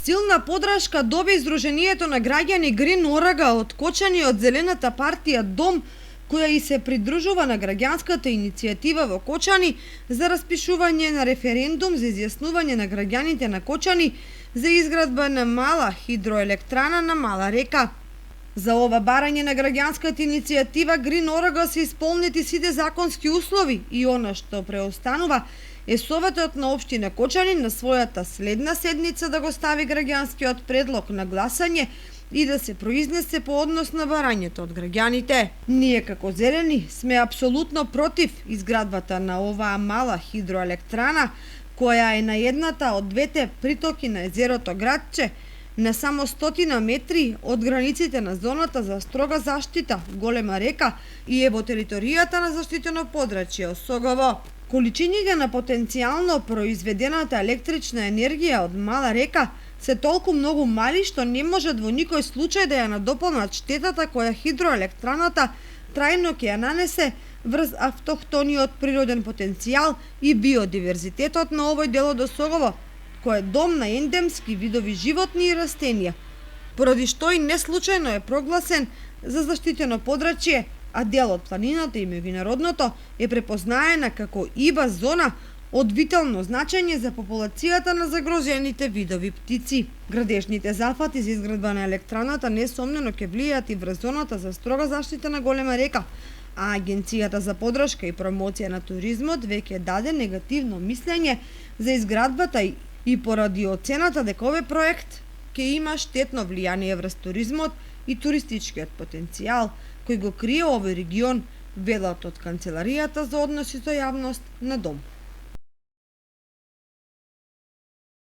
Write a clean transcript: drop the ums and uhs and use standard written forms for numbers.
Силна подршка доби Издруженијето на граѓани Грин Орага од Кочани од Зелената партија Дом, која и се придружува на граѓанската иницијатива во Кочани за распишување на референдум за изјаснување на граѓаните на Кочани за изградба на мала хидроелектрана на Мала река. За ова барање на граѓанската иницијатива Грин Орага се исполнети сите законски услови и она што преостанува е Советот на општина Кочани на својата следна седница да го стави граѓанскиот предлог на гласање и да се произнесе по однос на барањето од граѓаните. Ние како Зелени сме апсолутно против изградбата на оваа мала хидроелектрана, која е на едната од двете притоки на езерото Градче, на само 100 метри од границите на зоната за строга заштита Голема река и е во територијата на заштитено подрачје Осогово. Количините на потенцијално произведената електрична енергија од Мала река се толку многу мали што не можат во никој случај да ја надополнат штетата која хидроелектраната трајно ќе ја нанесе врз автохтониот природен потенцијал и биодиверзитетот на овој дел од Осогово, кој е дом на ендемски видови животни и растенија, поради што и неслучајно е прогласен за заштитено подрачје, а дел од планината и меѓународното е препознаена како ИБА зона од витално значење за популацијата на загрозените видови птици. Градежните зафати за изградба на електраната несомнено ќе влијаат и врз зоната за строга заштита на Голема река, а Агенцијата за подршка и промоција на туризмот веќе даде негативно мислење за изградбата и поради оцената дека овој проект ќе има штетно влијание врз туризмот и туристичкиот потенцијал кој го крие овој регион, велат од Канцеларијата за односи со јавност на Дом.